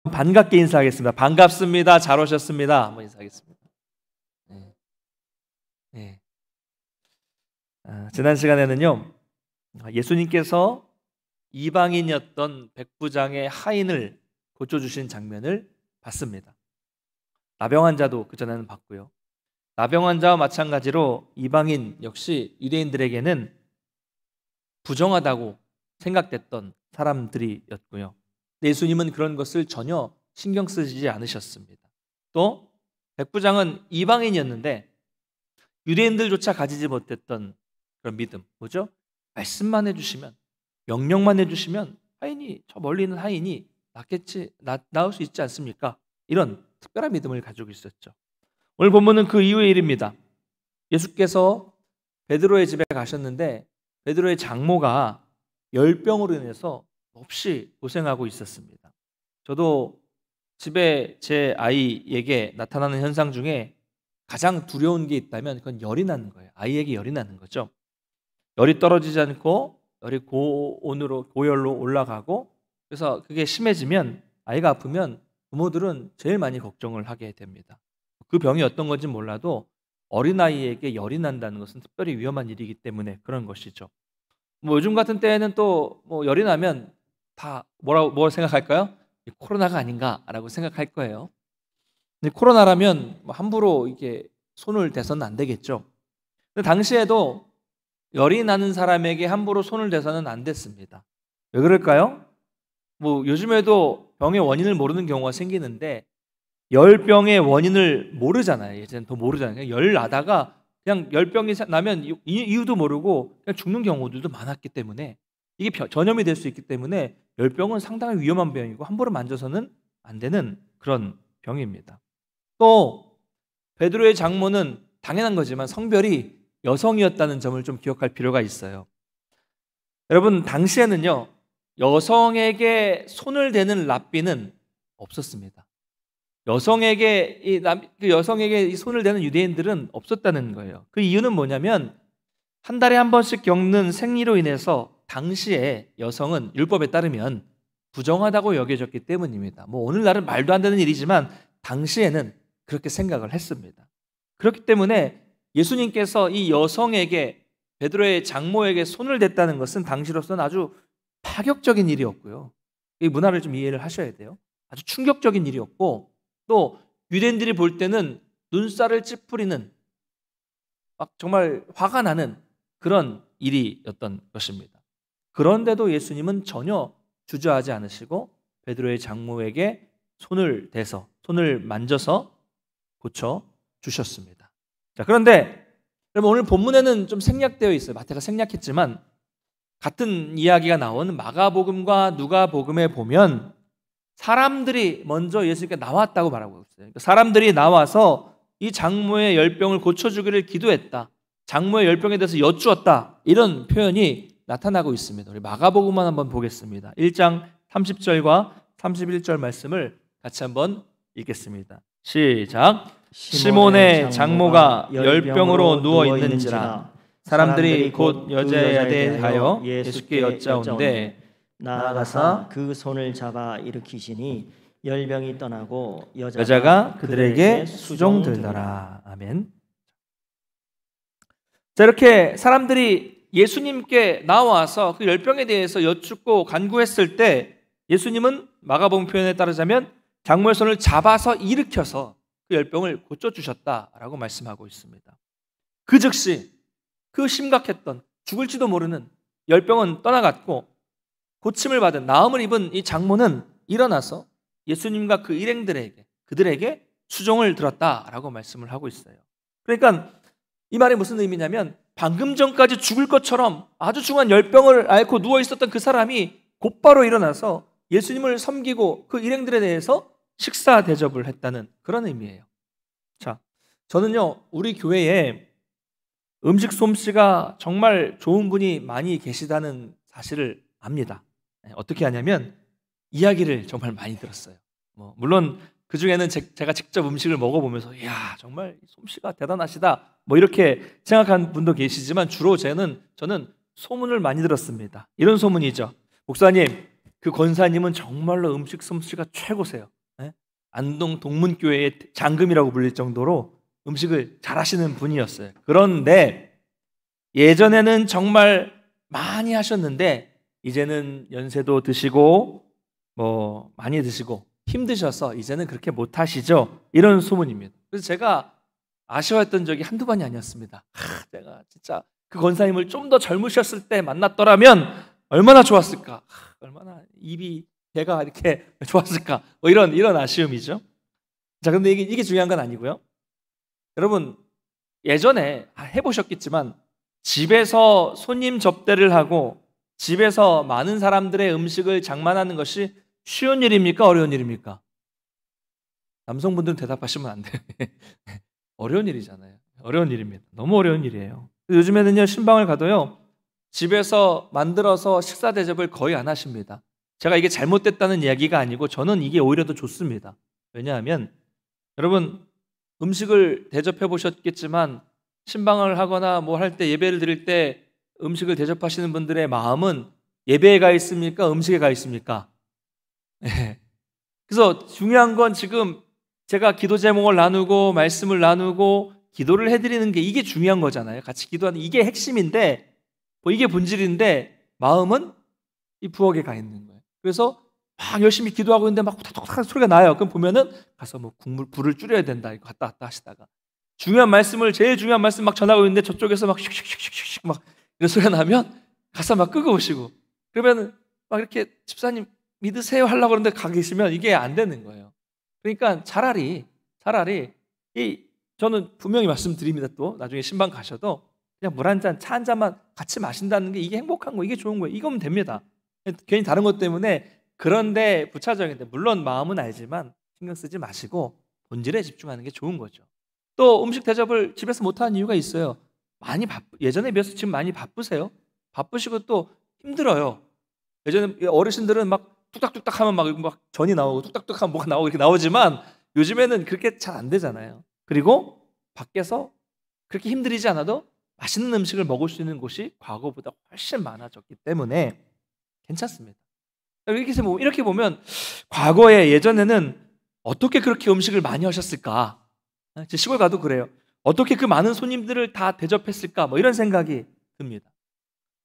반갑게 인사하겠습니다. 반갑습니다. 잘 오셨습니다. 한번 인사하겠습니다. 네. 네. 지난 시간에는요, 예수님께서 이방인이었던 백부장의 하인을 고쳐주신 장면을 봤습니다. 나병 환자도 그전에는 봤고요. 나병 환자와 마찬가지로 이방인 역시 유대인들에게는 부정하다고 생각됐던 사람들이었고요. 예수님은 그런 것을 전혀 신경 쓰지 않으셨습니다. 또 백부장은 이방인이었는데 유대인들조차 가지지 못했던 그런 믿음, 뭐죠? 말씀만 해주시면, 명령만 해주시면 저 멀리 있는 하인이 나을 수 있지 않습니까? 이런 특별한 믿음을 가지고 있었죠. 오늘 본문은 그 이후의 일입니다. 예수께서 베드로의 집에 가셨는데 베드로의 장모가 열병으로 인해서 몹시 고생하고 있었습니다. 저도 집에 제 아이에게 나타나는 현상 중에 가장 두려운 게 있다면 그건 열이 나는 거예요. 아이에게 열이 나는 거죠. 열이 떨어지지 않고 열이 고열로 올라가고, 그래서 그게 심해지면, 아이가 아프면 부모들은 제일 많이 걱정을 하게 됩니다. 그 병이 어떤 건지 몰라도 어린아이에게 열이 난다는 것은 특별히 위험한 일이기 때문에 그런 것이죠. 요즘 같은 때에는 또 열이 나면 다 뭘 생각할까요? 코로나가 아닌가라고 생각할 거예요. 근데 코로나라면 함부로 이게 손을 대서는 안 되겠죠. 근데 당시에도 열이 나는 사람에게 함부로 손을 대서는 안 됐습니다. 왜 그럴까요? 요즘에도 병의 원인을 모르는 경우가 생기는데 열병의 원인을 모르잖아요. 예전엔 더 모르잖아요. 그냥 열 나다가 그냥 열병이 나면 이유도 모르고 그냥 죽는 경우들도 많았기 때문에, 이게 전염이 될 수 있기 때문에 열병은 상당히 위험한 병이고 함부로 만져서는 안 되는 그런 병입니다. 또 베드로의 장모는 당연한 거지만 성별이 여성이었다는 점을 좀 기억할 필요가 있어요. 여러분, 당시에는요, 여성에게 손을 대는 랍비는 없었습니다. 여성에게 이 손을 대는 유대인들은 없었다는 거예요. 그 이유는 뭐냐면 한 달에 한 번씩 겪는 생리로 인해서 당시에 여성은 율법에 따르면 부정하다고 여겨졌기 때문입니다. 오늘날은 말도 안 되는 일이지만 당시에는 그렇게 생각을 했습니다. 그렇기 때문에 예수님께서 이 여성에게, 베드로의 장모에게 손을 댔다는 것은 당시로서는 아주 파격적인 일이었고요. 이 문화를 좀 이해를 하셔야 돼요. 아주 충격적인 일이었고, 또 유대인들이 볼 때는 눈살을 찌푸리는, 막 정말 화가 나는 그런 일이었던 것입니다. 그런데도 예수님은 전혀 주저하지 않으시고 베드로의 장모에게 손을 대서, 손을 만져서 고쳐 주셨습니다. 자, 그런데 여러분, 오늘 본문에는 좀 생략되어 있어요. 마태가 생략했지만 같은 이야기가 나온 마가복음과 누가복음에 보면 사람들이 먼저 예수님께 나왔다고 말하고 있어요. 그러니까 사람들이 나와서 이 장모의 열병을 고쳐주기를 기도했다, 장모의 열병에 대해서 여쭈었다, 이런 표현이 나타나고 있습니다. 우리 마가복음만 한번 보겠습니다. 1장 30절과 31절 말씀을 같이 한번 읽겠습니다. 시작. 시몬의 장모가 열병으로 누워 있는지라 사람들이 곧 여자에 대하여 예수께 여짜온대 나아가사 그 손을 잡아 일으키시니 열병이 떠나고 여자가 그들에게 수종들더라. 아멘. 자, 이렇게 사람들이 예수님께 나와서 그 열병에 대해서 여쭙고 간구했을 때 예수님은 마가복음 표현에 따르자면 장모의 손을 잡아서 일으켜서 그 열병을 고쳐주셨다라고 말씀하고 있습니다. 그 즉시 그 심각했던, 죽을지도 모르는 열병은 떠나갔고 고침을 받은, 나음을 입은 이 장모는 일어나서 예수님과 그 그들에게 수종을 들었다라고 말씀을 하고 있어요. 그러니까 이 말이 무슨 의미냐면 방금 전까지 죽을 것처럼 아주 중한 열병을 앓고 누워 있었던 그 사람이 곧바로 일어나서 예수님을 섬기고 그 일행들에 대해서 식사 대접을 했다는 그런 의미예요. 자, 저는요, 우리 교회에 음식 솜씨가 정말 좋은 분이 많이 계시다는 사실을 압니다. 어떻게 하냐면 이야기를 정말 많이 들었어요. 물론 그 중에는 제가 직접 음식을 먹어보면서 이야, 정말 솜씨가 대단하시다 이렇게 생각한 분도 계시지만 주로 저는 소문을 많이 들었습니다. 이런 소문이죠. 목사님, 그 권사님은 정말로 음식 솜씨가 최고세요. 예? 안동 동문교회의 장금이라고 불릴 정도로 음식을 잘하시는 분이었어요. 그런데 예전에는 정말 많이 하셨는데 이제는 연세도 드시고 뭐 많이 드시고 힘드셔서 이제는 그렇게 못 하시죠. 이런 소문입니다. 그래서 제가 아쉬워했던 적이 한두 번이 아니었습니다. 내가 진짜 그 권사님을 좀 더 젊으셨을 때 만났더라면 얼마나 좋았을까. 얼마나 입이 배가 이렇게 좋았을까. 뭐 이런 아쉬움이죠. 자, 근데 이게 중요한 건 아니고요. 여러분 예전에 해보셨겠지만 집에서 손님 접대를 하고 집에서 많은 사람들의 음식을 장만하는 것이 쉬운 일입니까? 어려운 일입니까? 남성분들은 대답하시면 안 돼요. 어려운 일이잖아요. 어려운 일입니다. 너무 어려운 일이에요. 요즘에는요, 신방을 가도요, 집에서 만들어서 식사 대접을 거의 안 하십니다. 제가 이게 잘못됐다는 이야기가 아니고 저는 이게 오히려 더 좋습니다. 왜냐하면 여러분 음식을 대접해 보셨겠지만 신방을 하거나 뭐 할 때 예배를 드릴 때 음식을 대접하시는 분들의 마음은 예배에 가 있습니까? 음식에 가 있습니까? 네. 그래서 중요한 건 지금 제가 기도 제목을 나누고 말씀을 나누고 기도를 해드리는 게 이게 중요한 거잖아요. 같이 기도하는 이게 핵심인데 뭐 이게 본질인데 마음은 이 부엌에 가 있는 거예요. 그래서 막 열심히 기도하고 있는데 막 톡톡톡 소리가 나요. 그럼 보면은 가서 뭐 불을 줄여야 된다 이거 갔다 왔다 하시다가 중요한 말씀을 제일 중요한 말씀 막 전하고 있는데 저쪽에서 막 슉슉슉슉슉 막 이런 소리가 나면 가서 막 끄고 오시고 그러면 막 이렇게 집사님 믿으세요 하려고 그러는데 가 계시면 이게 안 되는 거예요. 그러니까 차라리 이 저는 분명히 말씀드립니다. 또 나중에 신방 가셔도 그냥 물 한 잔, 차 한 잔만 같이 마신다는 게 이게 행복한 거, 이게 좋은 거예요. 이거면 됩니다. 괜히 다른 것 때문에 그런데 부차적인데 물론 마음은 알지만 신경 쓰지 마시고 본질에 집중하는 게 좋은 거죠. 또 음식 대접을 집에서 못하는 이유가 있어요. 예전에 비해서 지금 많이 바쁘세요. 바쁘시고 또 힘들어요. 예전에 어르신들은 막 뚝딱뚝딱 하면 막 전이 나오고 뚝딱뚝딱 하면 뭐가 나오고 이렇게 나오지만 요즘에는 그렇게 잘 안 되잖아요. 그리고 밖에서 그렇게 힘들이지 않아도 맛있는 음식을 먹을 수 있는 곳이 과거보다 훨씬 많아졌기 때문에 괜찮습니다. 이렇게 보면 과거에 예전에는 어떻게 그렇게 음식을 많이 하셨을까? 시골 가도 그래요. 어떻게 그 많은 손님들을 다 대접했을까? 뭐 이런 생각이 듭니다.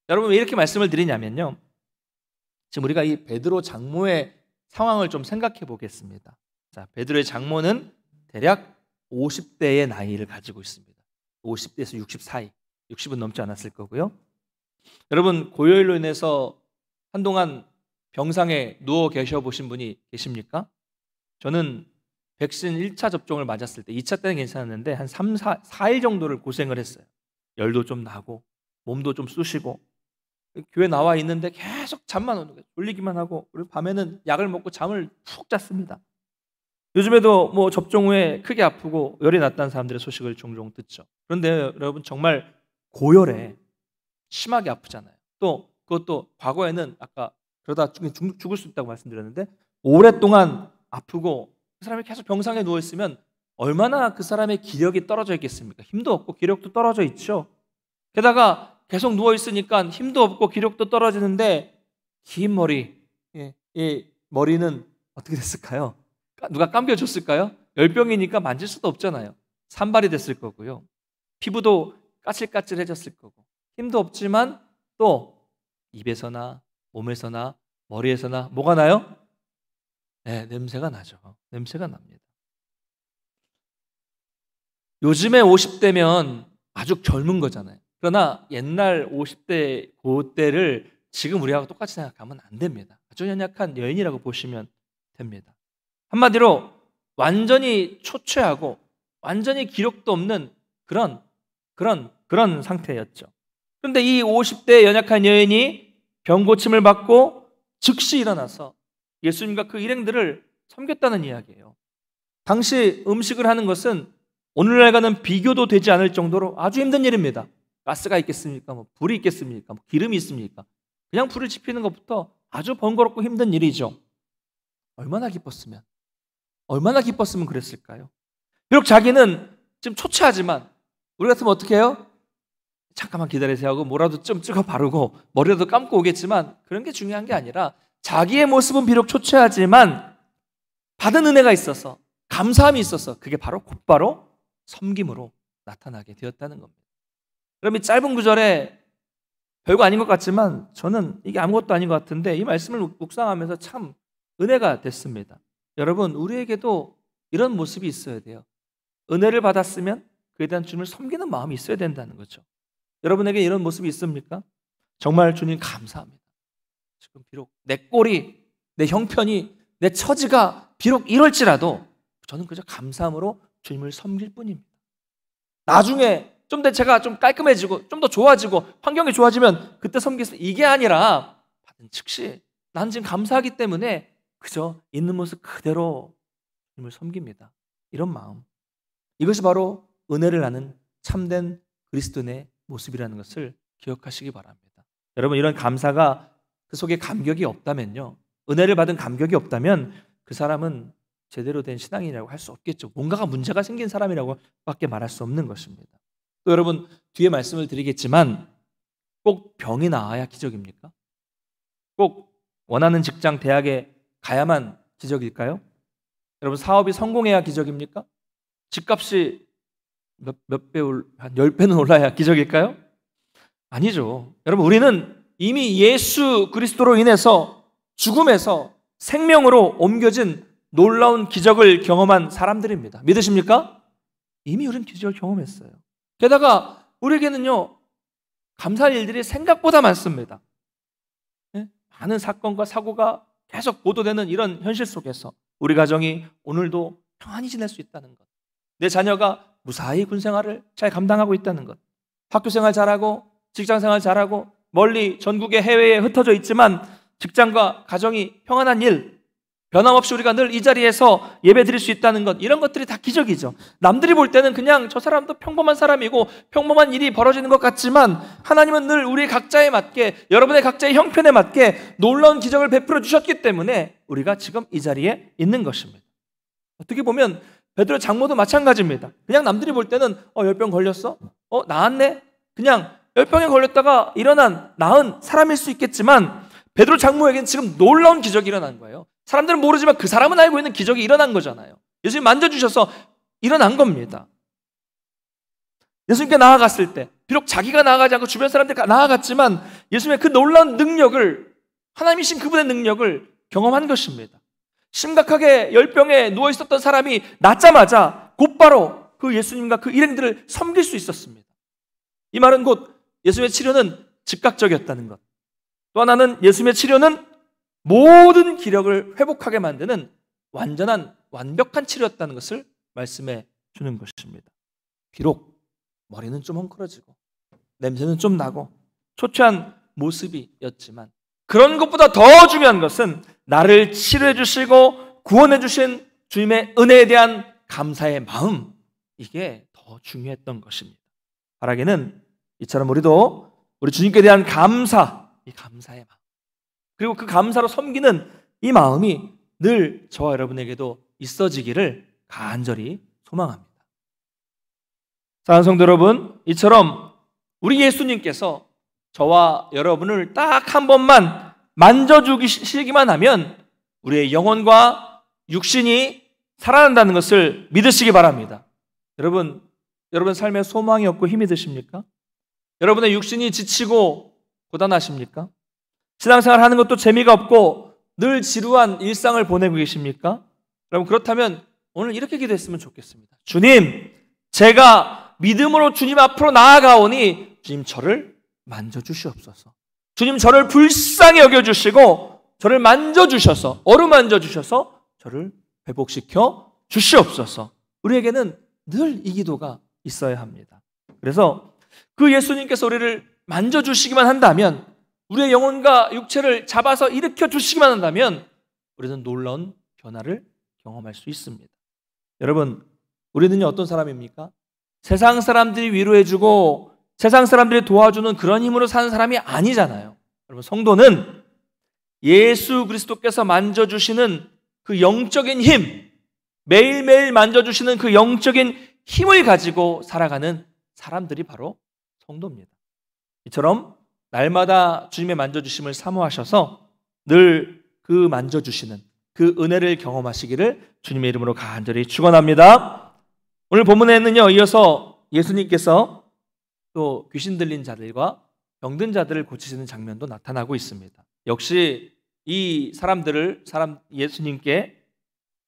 여러분 왜 이렇게 말씀을 드리냐면요. 지금 우리가 이 베드로 장모의 상황을 좀 생각해 보겠습니다. 자, 베드로의 장모는 대략 50대의 나이를 가지고 있습니다. 50대에서 60 사이, 60은 넘지 않았을 거고요. 여러분 고열로 인해서 한동안 병상에 누워 계셔 보신 분이 계십니까? 저는 백신 1차 접종을 맞았을 때 2차 때는 괜찮았는데 한 3, 4일 정도를 고생을 했어요. 열도 좀 나고 몸도 좀 쑤시고 교회 나와 있는데 계속 잠만 오는 거예요. 졸리기만 하고 그리고 밤에는 약을 먹고 잠을 푹 잤습니다. 요즘에도 뭐 접종 후에 크게 아프고 열이 났다는 사람들의 소식을 종종 듣죠. 그런데 여러분 정말 고열에 심하게 아프잖아요. 또 그것도 과거에는 아까 그러다 죽을 수 있다고 말씀드렸는데 오랫동안 아프고 그 사람이 계속 병상에 누워 있으면 얼마나 그 사람의 기력이 떨어져 있겠습니까? 힘도 없고 기력도 떨어져 있죠. 게다가 계속 누워 있으니까 힘도 없고 기력도 떨어지는데 긴 머리, 이 머리는 어떻게 됐을까요? 누가 감겨줬을까요? 열병이니까 만질 수도 없잖아요. 산발이 됐을 거고요. 피부도 까칠까칠해졌을 거고 힘도 없지만 또 입에서나 몸에서나 머리에서나 뭐가 나요? 네, 냄새가 나죠. 냄새가 납니다. 요즘에 50대면 아주 젊은 거잖아요. 그러나 옛날 50대 그때를 지금 우리하고 똑같이 생각하면 안 됩니다. 아주 연약한 여인이라고 보시면 됩니다. 한마디로 완전히 초췌하고 완전히 기력도 없는 그런 상태였죠. 그런데 이 50대 연약한 여인이 병고침을 받고 즉시 일어나서 예수님과 그 일행들을 섬겼다는 이야기예요. 당시 음식을 하는 것은 오늘날과는 비교도 되지 않을 정도로 아주 힘든 일입니다. 가스가 있겠습니까? 뭐 불이 있겠습니까? 뭐 기름이 있습니까? 그냥 불을 지피는 것부터 아주 번거롭고 힘든 일이죠. 얼마나 기뻤으면 그랬을까요? 비록 자기는 좀 초췌하지만 우리 같으면 어떻게 해요? 잠깐만 기다리세요 하고 뭐라도 좀 찍어 바르고 머리라도 감고 오겠지만 그런 게 중요한 게 아니라 자기의 모습은 비록 초췌하지만 받은 은혜가 있어서, 감사함이 있어서 그게 곧바로 섬김으로 나타나게 되었다는 겁니다. 그럼 이 짧은 구절에 별거 아닌 것 같지만 저는 이게 아무것도 아닌 것 같은데 이 말씀을 묵상하면서 참 은혜가 됐습니다. 여러분, 우리에게도 이런 모습이 있어야 돼요. 은혜를 받았으면 그에 대한 주님을 섬기는 마음이 있어야 된다는 거죠. 여러분에게 이런 모습이 있습니까? 정말 주님 감사합니다. 지금 비록 내 꼴이, 내 형편이, 내 처지가 비록 이럴지라도 저는 그저 감사함으로 주님을 섬길 뿐입니다. 나중에 좀 더 제가 좀 깔끔해지고 좀 더 좋아지고 환경이 좋아지면 그때 섬기겠습니다. 이게 아니라 받은 즉시 난 지금 감사하기 때문에 그저 있는 모습 그대로 주님을 섬깁니다. 이런 마음, 이것이 바로 은혜를 아는 참된 그리스도인의 모습이라는 것을 기억하시기 바랍니다. 여러분, 이런 감사가 그 속에 감격이 없다면요, 은혜를 받은 감격이 없다면 그 사람은 제대로 된 신앙이라고 할 수 없겠죠. 뭔가가 문제가 생긴 사람이라고 밖에 말할 수 없는 것입니다. 또 여러분, 뒤에 말씀을 드리겠지만 꼭 병이 나아야 기적입니까? 꼭 원하는 직장, 대학에 가야만 기적일까요? 여러분, 사업이 성공해야 기적입니까? 집값이 몇 배, 한 10배는 올라야 기적일까요? 아니죠. 여러분, 우리는 이미 예수 그리스도로 인해서 죽음에서 생명으로 옮겨진 놀라운 기적을 경험한 사람들입니다. 믿으십니까? 이미 우리는 기적을 경험했어요. 게다가 우리에게는요, 감사할 일들이 생각보다 많습니다. 많은 사건과 사고가 계속 보도되는 이런 현실 속에서 우리 가정이 오늘도 평안히 지낼 수 있다는 것, 내 자녀가 무사히 군생활을 잘 감당하고 있다는 것, 학교생활 잘하고 직장생활 잘하고 멀리 전국의 해외에 흩어져 있지만 직장과 가정이 평안한 일, 변함없이 우리가 늘 이 자리에서 예배 드릴 수 있다는 것, 이런 것들이 다 기적이죠. 남들이 볼 때는 그냥 저 사람도 평범한 사람이고 평범한 일이 벌어지는 것 같지만 하나님은 늘 우리 각자에 맞게, 여러분의 각자의 형편에 맞게 놀라운 기적을 베풀어 주셨기 때문에 우리가 지금 이 자리에 있는 것입니다. 어떻게 보면 베드로 장모도 마찬가지입니다. 그냥 남들이 볼 때는 열병 걸렸어? 나았네? 그냥 열병에 걸렸다가 나은 사람일 수 있겠지만 베드로 장모에게는 지금 놀라운 기적이 일어난 거예요. 사람들은 모르지만 그 사람은 알고 있는 기적이 일어난 거잖아요. 예수님 만져주셔서 일어난 겁니다. 예수님께 나아갔을 때 비록 자기가 나아가지 않고 주변 사람들이 나아갔지만 예수님의 그 놀라운 능력을, 하나님이신 그분의 능력을 경험한 것입니다. 심각하게 열병에 누워있었던 사람이 낫자마자 곧바로 그 예수님과 그 일행들을 섬길 수 있었습니다. 이 말은 곧 예수님의 치료는 즉각적이었다는 것, 또 하나는 예수님의 치료는 모든 기력을 회복하게 만드는 완벽한 치료였다는 것을 말씀해 주는 것입니다. 비록 머리는 좀 헝클어지고 냄새는 좀 나고 초췌한 모습이었지만 그런 것보다 더 중요한 것은 나를 치료해 주시고 구원해 주신 주님의 은혜에 대한 감사의 마음, 이게 더 중요했던 것입니다. 바라기는 이처럼 우리도 우리 주님께 대한 감사, 이 감사의 마음, 그리고 그 감사로 섬기는 이 마음이 늘 저와 여러분에게도 있어지기를 간절히 소망합니다. 사랑하는 성도 여러분, 이처럼 우리 예수님께서 저와 여러분을 딱 한 번만 만져주시기만 하면 우리의 영혼과 육신이 살아난다는 것을 믿으시기 바랍니다. 여러분 삶에 소망이 없고 힘이 드십니까? 여러분의 육신이 지치고 고단하십니까? 신앙생활 하는 것도 재미가 없고 늘 지루한 일상을 보내고 계십니까? 여러분, 그렇다면 오늘 이렇게 기도했으면 좋겠습니다. 주님, 제가 믿음으로 주님 앞으로 나아가오니 주님 저를 만져주시옵소서. 주님 저를 불쌍히 여겨주시고 저를 만져주셔서, 어루만져 주셔서 저를 회복시켜 주시옵소서. 우리에게는 늘 이 기도가 있어야 합니다. 그래서 그 예수님께서 우리를 만져주시기만 한다면, 우리의 영혼과 육체를 잡아서 일으켜 주시기만 한다면 우리는 놀라운 변화를 경험할 수 있습니다. 여러분, 우리는요 어떤 사람입니까? 세상 사람들이 위로해주고 세상 사람들이 도와주는 그런 힘으로 사는 사람이 아니잖아요. 여러분, 성도는 예수 그리스도께서 만져주시는 그 영적인 힘, 매일매일 만져주시는 그 영적인 힘을 가지고 살아가는 사람들이 바로 성도입니다. 이처럼 날마다 주님의 만져주심을 사모하셔서 늘 그 만져주시는 그 은혜를 경험하시기를 주님의 이름으로 간절히 축원합니다. 오늘 본문에는요, 이어서 예수님께서 또 귀신 들린 자들과 병든 자들을 고치시는 장면도 나타나고 있습니다. 역시 이 예수님께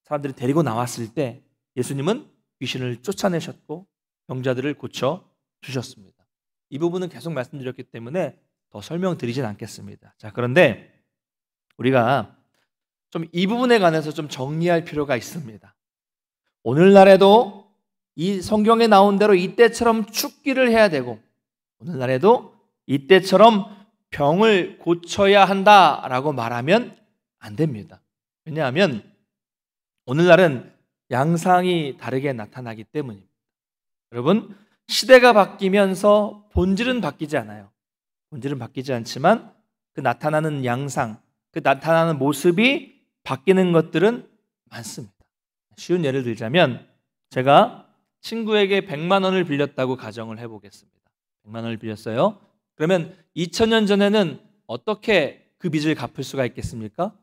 사람들이 데리고 나왔을 때 예수님은 귀신을 쫓아내셨고 병자들을 고쳐 주셨습니다. 이 부분은 계속 말씀드렸기 때문에 더 설명드리진 않겠습니다. 자, 그런데 우리가 좀 이 부분에 관해서 좀 정리할 필요가 있습니다. 오늘날에도 이 성경에 나온 대로 이때처럼 축기를 해야 되고, 오늘날에도 이때처럼 병을 고쳐야 한다라고 말하면 안 됩니다. 왜냐하면 오늘날은 양상이 다르게 나타나기 때문입니다. 여러분, 시대가 바뀌면서 본질은 바뀌지 않아요. 본질은 바뀌지 않지만 그 나타나는 양상, 그 나타나는 모습이 바뀌는 것들은 많습니다. 쉬운 예를 들자면 제가 친구에게 100만 원을 빌렸다고 가정을 해보겠습니다. 100만 원을 빌렸어요. 그러면 2000년 전에는 어떻게 그 빚을 갚을 수가 있겠습니까?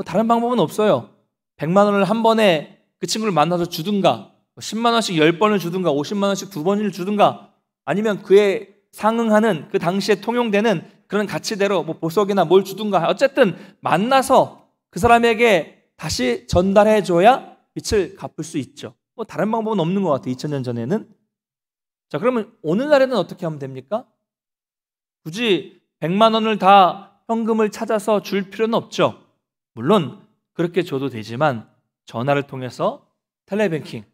다른 방법은 없어요. 100만 원을 한 번에 그 친구를 만나서 주든가, 10만 원씩 10번을 주든가, 50만 원씩 2번을 주든가, 아니면 그에 상응하는 그 당시에 통용되는 그런 가치대로 뭐 보석이나 뭘 주든가, 어쨌든 만나서 그 사람에게 다시 전달해줘야 빚을 갚을 수 있죠. 다른 방법은 없는 것 같아요. 2000년 전에는. 자, 그러면 오늘날에는 어떻게 하면 됩니까? 굳이 100만 원을 다 현금을 찾아서 줄 필요는 없죠. 물론 그렇게 줘도 되지만 전화를 통해서 텔레뱅킹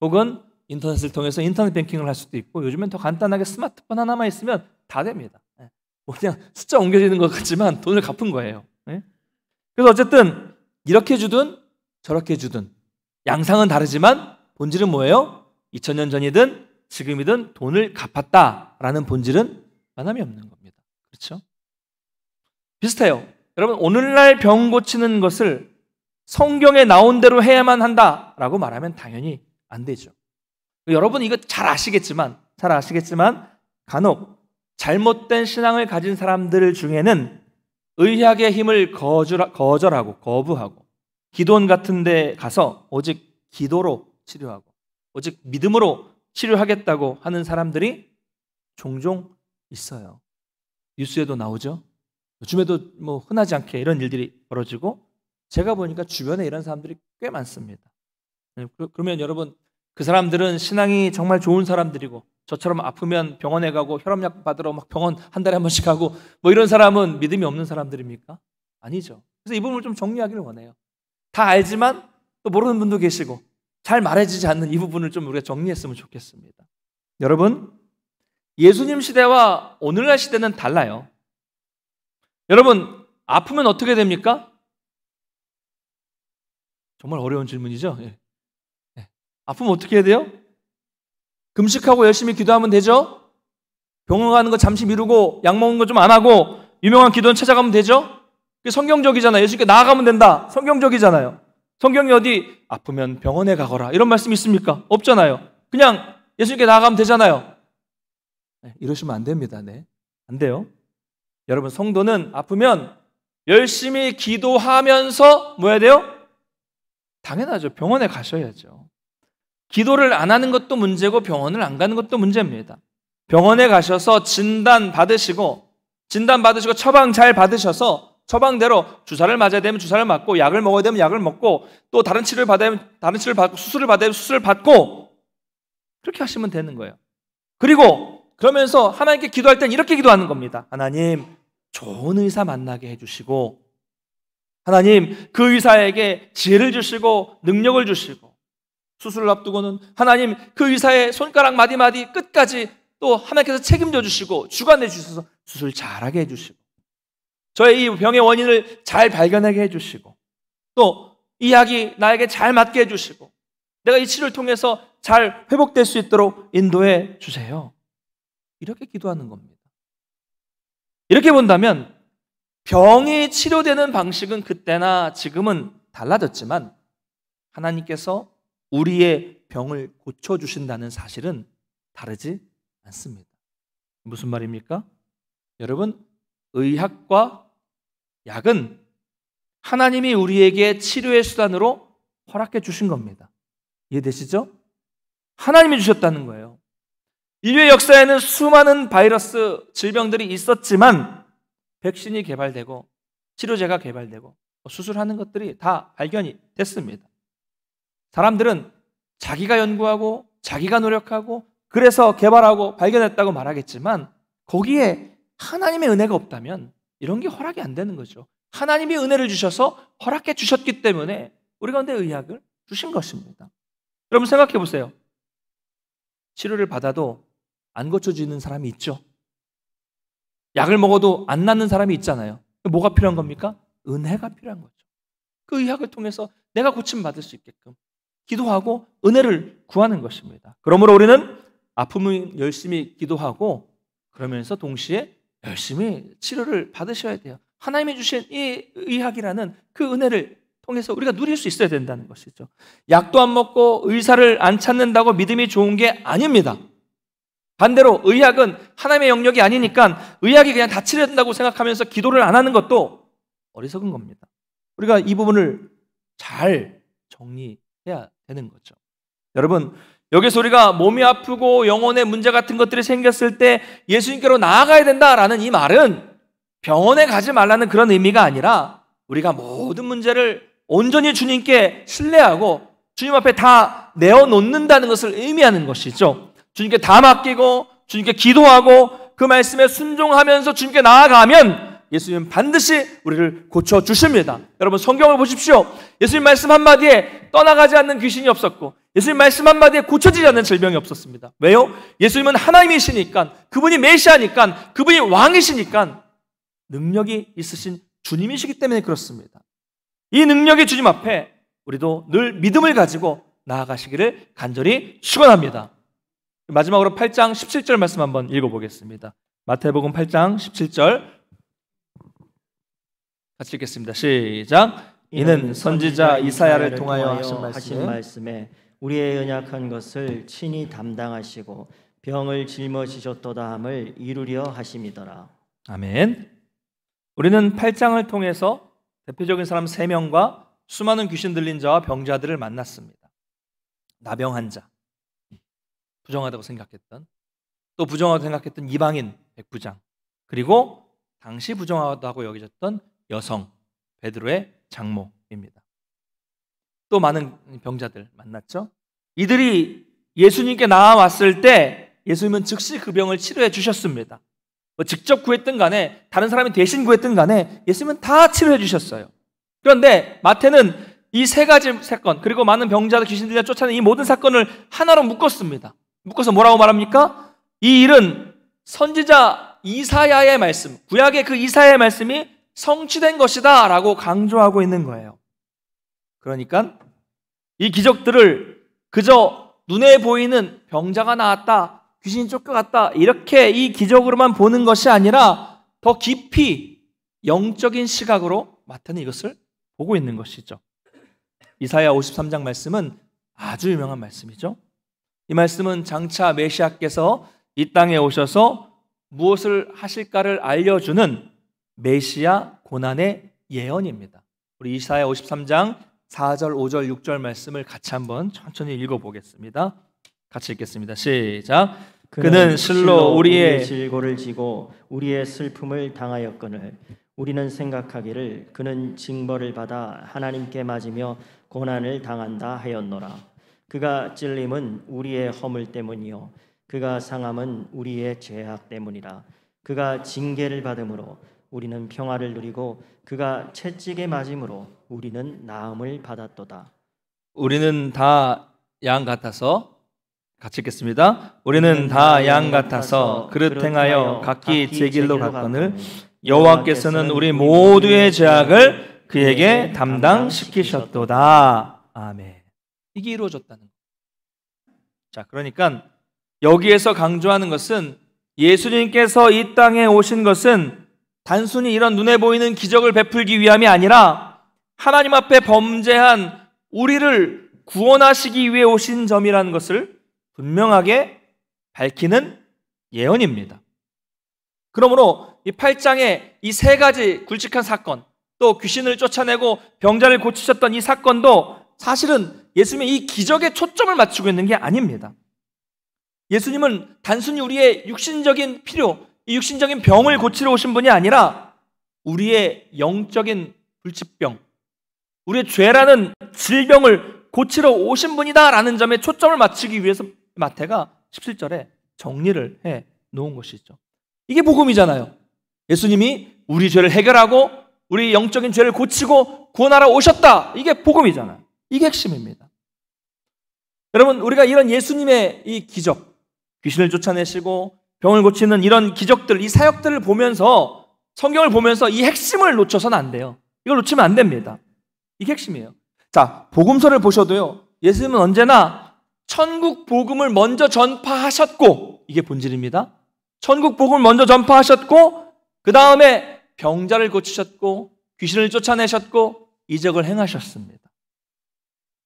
혹은 인터넷을 통해서 인터넷 뱅킹을 할 수도 있고, 요즘엔 더 간단하게 스마트폰 하나만 있으면 다 됩니다. 그냥 숫자 옮겨지는 것 같지만 돈을 갚은 거예요. 그래서 어쨌든 이렇게 주든 저렇게 주든 양상은 다르지만 본질은 뭐예요? 2000년 전이든 지금이든 돈을 갚았다라는 본질은 변함이 없는 겁니다. 그렇죠? 비슷해요. 여러분, 오늘날 병 고치는 것을 성경에 나온 대로 해야만 한다라고 말하면 당연히 안 되죠. 여러분 이거 잘 아시겠지만 간혹 잘못된 신앙을 가진 사람들 중에는 의학의 힘을 거절하고 거부하고 기도원 같은 데 가서 오직 기도로 치료하고 오직 믿음으로 치료하겠다고 하는 사람들이 종종 있어요. 뉴스에도 나오죠. 요즘에도 뭐 흔하지 않게 이런 일들이 벌어지고, 제가 보니까 주변에 이런 사람들이 꽤 많습니다. 그러면 여러분, 그 사람들은 신앙이 정말 좋은 사람들이고 저처럼 아프면 병원에 가고 혈압약 받으러 막 병원 한 달에 한 번씩 가고 뭐 이런 사람은 믿음이 없는 사람들입니까? 아니죠. 그래서 이 부분을 좀 정리하기를 원해요. 다 알지만 또 모르는 분도 계시고 잘 말해지지 않는 이 부분을 좀 우리가 정리했으면 좋겠습니다. 여러분, 예수님 시대와 오늘날 시대는 달라요. 여러분, 아프면 어떻게 됩니까? 정말 어려운 질문이죠. 아프면 어떻게 해야 돼요? 금식하고 열심히 기도하면 되죠? 병원 가는 거 잠시 미루고 약 먹는 거 좀 안 하고 유명한 기도원 찾아가면 되죠? 그게 성경적이잖아요. 예수님께 나아가면 된다. 성경적이잖아요. 성경이 어디 아프면 병원에 가거라 이런 말씀이 있습니까? 없잖아요. 그냥 예수님께 나아가면 되잖아요. 이러시면 안 됩니다. 안 돼요. 여러분, 성도는 아프면 열심히 기도하면서 뭐 해야 돼요? 당연하죠. 병원에 가셔야죠. 기도를 안 하는 것도 문제고 병원을 안 가는 것도 문제입니다. 병원에 가셔서 진단 받으시고 처방 잘 받으셔서 처방대로 주사를 맞아야 되면 주사를 맞고 약을 먹어야 되면 약을 먹고 또 다른 치료를 받아야 되면 다른 치료를 받고 수술을 받아야 되면 수술을 받고 그렇게 하시면 되는 거예요. 그리고 그러면서 하나님께 기도할 땐 이렇게 기도하는 겁니다. 하나님, 좋은 의사 만나게 해주시고 하나님, 그 의사에게 지혜를 주시고 능력을 주시고 수술을 앞두고는 하나님, 그 의사의 손가락 마디마디 끝까지 또 하나님께서 책임져 주시고 주관해 주셔서 수술 잘하게 해주시고 저의 이 병의 원인을 잘 발견하게 해주시고 또 이 약이 나에게 잘 맞게 해주시고 내가 이 치료를 통해서 잘 회복될 수 있도록 인도해 주세요. 이렇게 기도하는 겁니다. 이렇게 본다면 병이 치료되는 방식은 그때나 지금은 달라졌지만 하나님께서 우리의 병을 고쳐주신다는 사실은 다르지 않습니다. 무슨 말입니까? 여러분, 의학과 약은 하나님이 우리에게 치료의 수단으로 허락해 주신 겁니다. 이해되시죠? 하나님이 주셨다는 거예요. 인류의 역사에는 수많은 바이러스, 질병들이 있었지만 백신이 개발되고 치료제가 개발되고 수술하는 것들이 다 발견이 됐습니다. 사람들은 자기가 연구하고 자기가 노력하고 그래서 개발하고 발견했다고 말하겠지만 거기에 하나님의 은혜가 없다면 이런 게 허락이 안 되는 거죠. 하나님이 은혜를 주셔서 허락해 주셨기 때문에 우리 가운데 의학을 주신 것입니다. 여러분 생각해 보세요. 치료를 받아도 안 고쳐지는 사람이 있죠. 약을 먹어도 안 낫는 사람이 있잖아요. 뭐가 필요한 겁니까? 은혜가 필요한 거죠. 그 의학을 통해서 내가 고침받을 수 있게끔 기도하고 은혜를 구하는 것입니다. 그러므로 우리는 아프면 열심히 기도하고 그러면서 동시에 열심히 치료를 받으셔야 돼요. 하나님이 주신 이 의학이라는 그 은혜를 통해서 우리가 누릴 수 있어야 된다는 것이죠. 약도 안 먹고 의사를 안 찾는다고 믿음이 좋은 게 아닙니다. 반대로 의학은 하나님의 영역이 아니니까 의학이 그냥 다 치료된다고 생각하면서 기도를 안 하는 것도 어리석은 겁니다. 우리가 이 부분을 잘 정리해야 되는 거죠. 여러분, 여기서 우리가 몸이 아프고 영혼에 문제 같은 것들이 생겼을 때 예수님께로 나아가야 된다라는 이 말은 병원에 가지 말라는 그런 의미가 아니라 우리가 모든 문제를 온전히 주님께 신뢰하고 주님 앞에 다 내어놓는다는 것을 의미하는 것이죠. 주님께 다 맡기고 주님께 기도하고 그 말씀에 순종하면서 주님께 나아가면 예수님은 반드시 우리를 고쳐주십니다. 여러분 성경을 보십시오. 예수님 말씀 한마디에 떠나가지 않는 귀신이 없었고 예수님 말씀 한마디에 고쳐지지 않는 질병이 없었습니다. 왜요? 예수님은 하나님이시니까, 그분이 메시아니까, 그분이 왕이시니까 능력이 있으신 주님이시기 때문에 그렇습니다. 이 능력의 주님 앞에 우리도 늘 믿음을 가지고 나아가시기를 간절히 축원합니다. 마지막으로 8장 17절 말씀 한번 읽어보겠습니다. 마태복음 8장 17절 같이 읽겠습니다. 시작. 이는 선지자 이사야를 통하여 하신 말씀에 우리의 연약한 것을 친히 담당하시고 병을 짊어지셨도다 함을 이루려 하심이더라. 아멘. 우리는 8장을 통해서 대표적인 사람 3명과 수많은 귀신 들린 자와 병자들을 만났습니다. 나병한 자, 부정하다고 생각했던, 또 부정하다고 생각했던 이방인 백부장, 그리고 당시 부정하다고 여겨졌던 여성 베드로의 장모입니다. 또 많은 병자들 만났죠. 이들이 예수님께 나아왔을 때 예수님은 즉시 그 병을 치료해 주셨습니다. 직접 구했든 간에 다른 사람이 대신 구했든 간에 예수님은 다 치료해 주셨어요. 그런데 마태는 이 3가지 사건, 그리고 많은 병자들 귀신들이 쫓아내는 이 모든 사건을 하나로 묶었습니다. 묶어서 뭐라고 말합니까? 이 일은 선지자 이사야의 말씀, 구약의 그 이사야의 말씀이 성취된 것이다 라고 강조하고 있는 거예요. 그러니까 이 기적들을 그저 눈에 보이는 병자가 나았다, 귀신이 쫓겨갔다 이렇게 이 기적으로만 보는 것이 아니라 더 깊이 영적인 시각으로 마태는 이것을 보고 있는 것이죠. 이사야 53장 말씀은 아주 유명한 말씀이죠. 이 말씀은 장차 메시아께서 이 땅에 오셔서 무엇을 하실까를 알려주는 메시아 고난의 예언입니다. 우리 이사야 53장 4절, 5절, 6절 말씀을 같이 한번 천천히 읽어보겠습니다. 같이 읽겠습니다. 시작. 그는 실로 우리의 질고를 지고 우리의 슬픔을 당하였거늘 우리는 생각하기를 그는 징벌을 받아 하나님께 맞으며 고난을 당한다 하였노라. 그가 찔림은 우리의 허물 때문이요 그가 상함은 우리의 죄악 때문이라. 그가 징계를 받음으로 우리는 평화를 누리고 그가 채찍에 맞음으로 우리는 나음을 받았도다. 우리는 다 양 같아서 같이 읽겠습니다. 우리는 다 양 같아서 그릇 행하여 각기 제 길로 갔거늘 여호와께서는 우리 모두의 죄악을 그에게 담당시키셨도다. 아멘. 이게 이루어졌다는 거예요. 자, 그러니까 여기에서 강조하는 것은 예수님께서 이 땅에 오신 것은 단순히 이런 눈에 보이는 기적을 베풀기 위함이 아니라 하나님 앞에 범죄한 우리를 구원하시기 위해 오신 점이라는 것을 분명하게 밝히는 예언입니다. 그러므로 이 8장의 이 3가지 굵직한 사건, 또 귀신을 쫓아내고 병자를 고치셨던 이 사건도 사실은 예수님의 이 기적에 초점을 맞추고 있는 게 아닙니다. 예수님은 단순히 우리의 육신적인 필요, 이 육신적인 병을 고치러 오신 분이 아니라 우리의 영적인 불치병, 우리의 죄라는 질병을 고치러 오신 분이다라는 점에 초점을 맞추기 위해서 마태가 17절에 정리를 해 놓은 것이죠. 이게 복음이잖아요. 예수님이 우리 죄를 해결하고 우리 영적인 죄를 고치고 구원하러 오셨다. 이게 복음이잖아요. 이게 핵심입니다. 여러분, 우리가 이런 예수님의 이 기적, 귀신을 쫓아내시고 병을 고치는 이런 기적들, 이 사역들을 보면서, 성경을 보면서 이 핵심을 놓쳐서는 안 돼요. 이걸 놓치면 안 됩니다. 이게 핵심이에요. 자, 복음서를 보셔도요, 예수님은 언제나 천국 복음을 먼저 전파하셨고, 이게 본질입니다. 천국 복음을 먼저 전파하셨고, 그 다음에 병자를 고치셨고, 귀신을 쫓아내셨고, 이적을 행하셨습니다.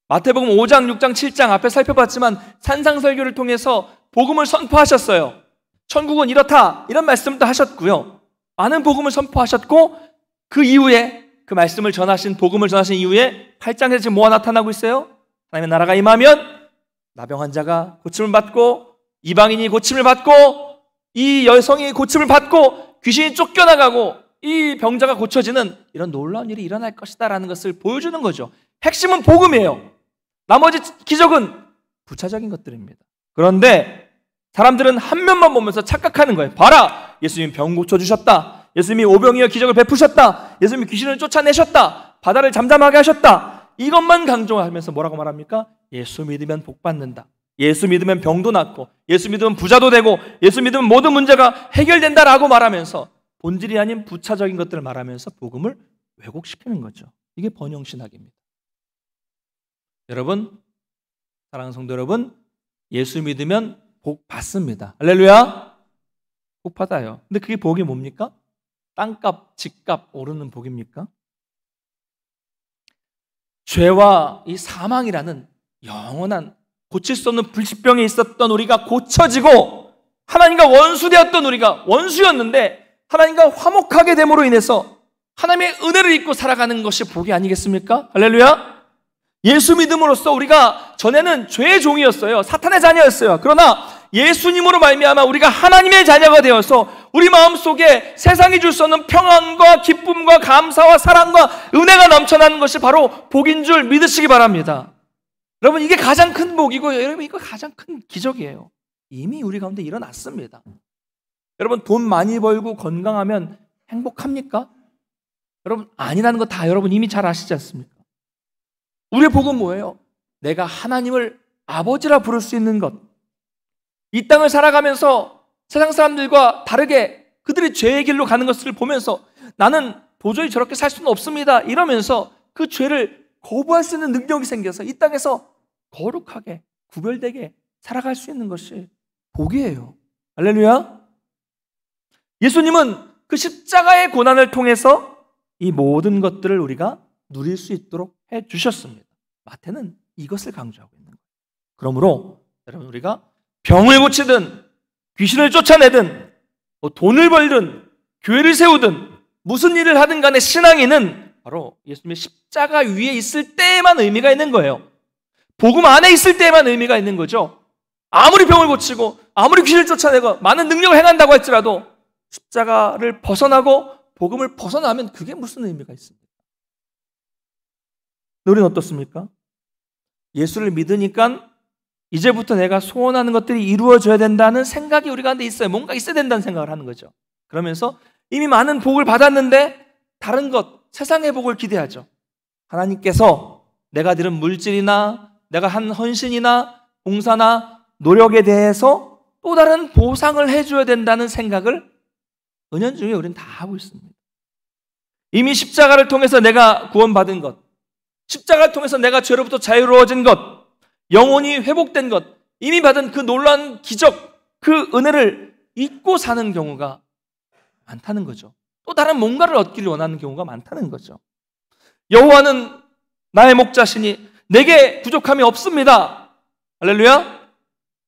마태복음 5장, 6장, 7장 앞에 살펴봤지만 산상설교를 통해서 복음을 선포하셨어요. 천국은 이렇다, 이런 말씀도 하셨고요. 많은 복음을 선포하셨고, 그 이후에 그 말씀을 전하신, 복음을 전하신 이후에 8장에서 지금 뭐가 나타나고 있어요? 하나님의 나라가 임하면 나병 환자가 고침을 받고, 이방인이 고침을 받고, 이 여성이 고침을 받고, 귀신이 쫓겨나가고, 이 병자가 고쳐지는 이런 놀라운 일이 일어날 것이다 라는 것을 보여주는 거죠. 핵심은 복음이에요. 나머지 기적은 부차적인 것들입니다. 그런데 사람들은 한 면만 보면서 착각하는 거예요. 봐라! 예수님이 병 고쳐주셨다. 예수님이 오병이어 기적을 베푸셨다. 예수님이 귀신을 쫓아내셨다. 바다를 잠잠하게 하셨다. 이것만 강조하면서 뭐라고 말합니까? 예수 믿으면 복 받는다. 예수 믿으면 병도 낫고, 예수 믿으면 부자도 되고, 예수 믿으면 모든 문제가 해결된다라고 말하면서 본질이 아닌 부차적인 것들을 말하면서 복음을 왜곡시키는 거죠. 이게 번영신학입니다. 여러분, 사랑하는 성도 여러분, 예수 믿으면 복 받습니다. 할렐루야! 복 받아요. 근데 그게 복이 뭡니까? 땅값, 집값 오르는 복입니까? 죄와 이 사망이라는 영원한 고칠 수 없는 불치병에 있었던 우리가 고쳐지고, 하나님과 원수되었던 우리가 원수였는데 하나님과 화목하게 됨으로 인해서 하나님의 은혜를 입고 살아가는 것이 복이 아니겠습니까? 할렐루야! 예수 믿음으로써 우리가 전에는 죄의 종이었어요. 사탄의 자녀였어요. 그러나 예수님으로 말미암아 우리가 하나님의 자녀가 되어서 우리 마음속에 세상이 줄 수 없는 평안과 기쁨과 감사와 사랑과 은혜가 넘쳐나는 것이 바로 복인 줄 믿으시기 바랍니다. 여러분, 이게 가장 큰 복이고, 여러분, 이거 가장 큰 기적이에요. 이미 우리 가운데 일어났습니다. 여러분, 돈 많이 벌고 건강하면 행복합니까? 여러분, 아니라는 거 다 여러분 이미 잘 아시지 않습니까? 우리의 복은 뭐예요? 내가 하나님을 아버지라 부를 수 있는 것. 이 땅을 살아가면서 세상 사람들과 다르게 그들이 죄의 길로 가는 것을 보면서 나는 도저히 저렇게 살 수는 없습니다. 이러면서 그 죄를 거부할 수 있는 능력이 생겨서 이 땅에서 거룩하게 구별되게 살아갈 수 있는 것이 복이에요. 할렐루야! 예수님은 그 십자가의 고난을 통해서 이 모든 것들을 우리가 누릴 수 있도록 해주셨습니다. 마태는 이것을 강조하고 있는 거예요. 그러므로 여러분, 우리가 병을 고치든 귀신을 쫓아내든 돈을 벌든 교회를 세우든 무슨 일을 하든 간에 신앙인은 바로 예수님의 십자가 위에 있을 때에만 의미가 있는 거예요. 복음 안에 있을 때에만 의미가 있는 거죠. 아무리 병을 고치고 아무리 귀신을 쫓아내고 많은 능력을 행한다고 할지라도 십자가를 벗어나고 복음을 벗어나면 그게 무슨 의미가 있습니까? 우리는 어떻습니까? 예수를 믿으니까 이제부터 내가 소원하는 것들이 이루어져야 된다는 생각이 우리 가운데 있어요. 뭔가 있어야 된다는 생각을 하는 거죠. 그러면서 이미 많은 복을 받았는데 다른 것, 세상의 복을 기대하죠. 하나님께서 내가 들은 물질이나 내가 한 헌신이나 봉사나 노력에 대해서 또 다른 보상을 해줘야 된다는 생각을 은연중에 우리는 다 하고 있습니다. 이미 십자가를 통해서 내가 구원받은 것, 십자가를 통해서 내가 죄로부터 자유로워진 것, 영혼이 회복된 것, 이미 받은 그 놀라운 기적, 그 은혜를 잊고 사는 경우가 많다는 거죠. 또 다른 뭔가를 얻기를 원하는 경우가 많다는 거죠. 여호와는 나의 목자시니 내게 부족함이 없습니다. 할렐루야.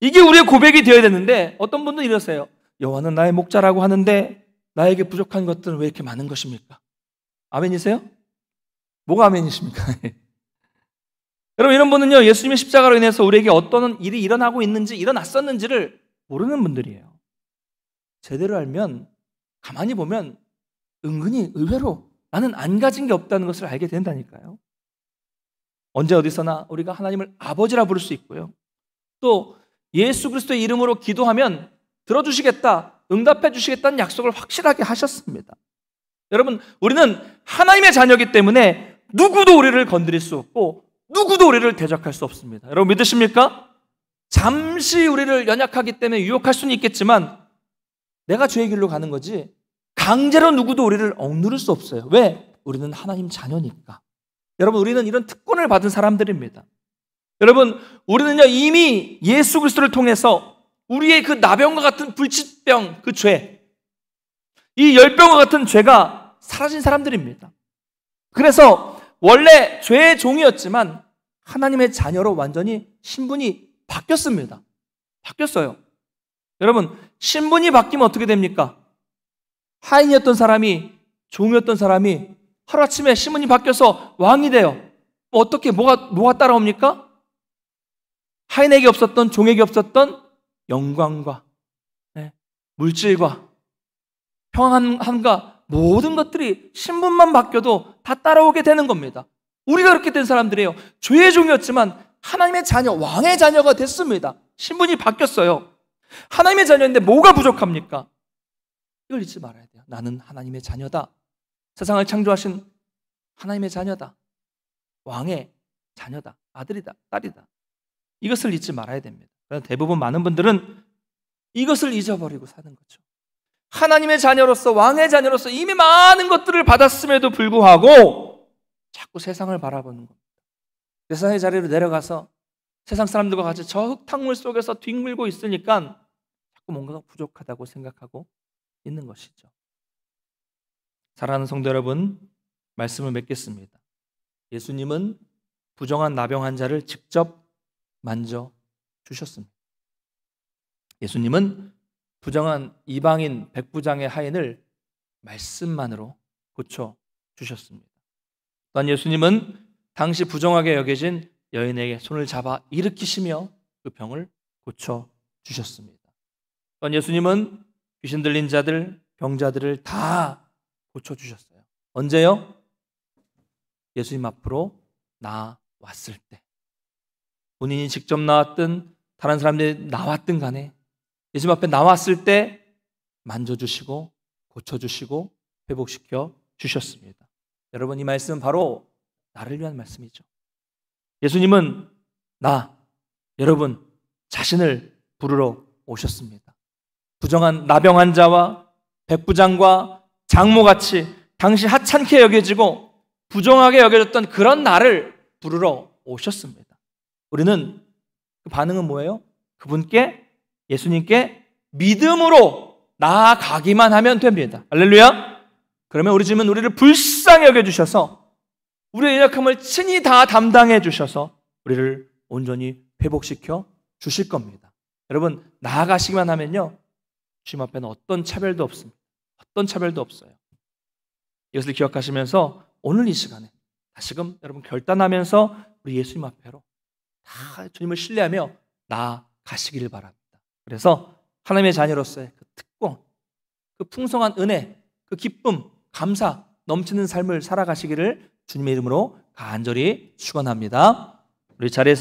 이게 우리의 고백이 되어야 되는데 어떤 분들은 이러세요. 여호와는 나의 목자라고 하는데 나에게 부족한 것들은 왜 이렇게 많은 것입니까? 아멘이세요? 뭐가 아멘이십니까? 여러분, 이런 분은요, 예수님의 십자가로 인해서 우리에게 어떤 일이 일어나고 있는지, 일어났었는지를 모르는 분들이에요. 제대로 알면, 가만히 보면 은근히 의외로 나는 안 가진 게 없다는 것을 알게 된다니까요. 언제 어디서나 우리가 하나님을 아버지라 부를 수 있고요. 또 예수 그리스도의 이름으로 기도하면 들어주시겠다, 응답해 주시겠다는 약속을 확실하게 하셨습니다. 여러분, 우리는 하나님의 자녀이기 때문에 누구도 우리를 건드릴 수 없고 누구도 우리를 대적할 수 없습니다. 여러분 믿으십니까? 잠시 우리를 연약하기 때문에 유혹할 수는 있겠지만 내가 죄의 길로 가는 거지 강제로 누구도 우리를 억누를 수 없어요. 왜? 우리는 하나님 자녀니까. 여러분, 우리는 이런 특권을 받은 사람들입니다. 여러분, 우리는요 이미 예수 그리스도를 통해서 우리의 그 나병과 같은 불치병, 그 죄, 이 열병과 같은 죄가 사라진 사람들입니다. 그래서 원래 죄의 종이었지만 하나님의 자녀로 완전히 신분이 바뀌었습니다. 바뀌었어요. 여러분, 신분이 바뀌면 어떻게 됩니까? 하인이었던 사람이, 종이었던 사람이 하루아침에 신분이 바뀌어서 왕이 돼요. 어떻게, 뭐가 따라옵니까? 하인에게 없었던, 종에게 없었던 영광과 물질과 평안함과 모든 것들이 신분만 바뀌어도 다 따라오게 되는 겁니다. 우리가 그렇게 된 사람들이에요. 죄의 종이었지만 하나님의 자녀, 왕의 자녀가 됐습니다. 신분이 바뀌었어요. 하나님의 자녀인데 뭐가 부족합니까? 이걸 잊지 말아야 돼요. 나는 하나님의 자녀다. 세상을 창조하신 하나님의 자녀다. 왕의 자녀다. 아들이다. 딸이다. 이것을 잊지 말아야 됩니다. 대부분 많은 분들은 이것을 잊어버리고 사는 거죠. 하나님의 자녀로서, 왕의 자녀로서 이미 많은 것들을 받았음에도 불구하고 자꾸 세상을 바라보는 겁니다. 세상의 자리로 내려가서 세상 사람들과 같이 저 흙탕물 속에서 뒹굴고 있으니까 자꾸 뭔가가 부족하다고 생각하고 있는 것이죠. 사랑하는 성도 여러분, 말씀을 맺겠습니다. 예수님은 부정한 나병 환자를 직접 만져주셨습니다. 예수님은 부정한 이방인 백부장의 하인을 말씀만으로 고쳐주셨습니다. 또한 예수님은 당시 부정하게 여겨진 여인에게 손을 잡아 일으키시며 그 병을 고쳐주셨습니다. 또한 예수님은 귀신 들린 자들, 병자들을 다 고쳐주셨어요. 언제요? 예수님 앞으로 나왔을 때. 본인이 직접 나왔든 다른 사람들이 나왔든 간에 예수님 앞에 나왔을 때 만져주시고 고쳐주시고 회복시켜 주셨습니다. 여러분, 이 말씀은 바로 나를 위한 말씀이죠. 예수님은 여러분 자신을 부르러 오셨습니다. 부정한 나병 환자와 백부장과 장모같이 당시 하찮게 여겨지고 부정하게 여겨졌던 그런 나를 부르러 오셨습니다. 우리는 그 반응은 뭐예요? 그분께, 예수님께 믿음으로 나아가기만 하면 됩니다. 할렐루야. 그러면 우리 주님은 우리를 불쌍히 여겨주셔서 우리의 연약함을 친히 다 담당해 주셔서 우리를 온전히 회복시켜 주실 겁니다. 여러분, 나아가시기만 하면요 주님 앞에는 어떤 차별도 없습니다. 어떤 차별도 없어요. 이것을 기억하시면서 오늘 이 시간에 다시금 여러분 결단하면서 우리 예수님 앞에로 다 주님을 신뢰하며 나아가시기를 바랍니다. 그래서 하나님의 자녀로서의 그 특권, 그 풍성한 은혜, 그 기쁨, 감사 넘치는 삶을 살아가시기를 주님의 이름으로 간절히 축원합니다. 우리 자리에서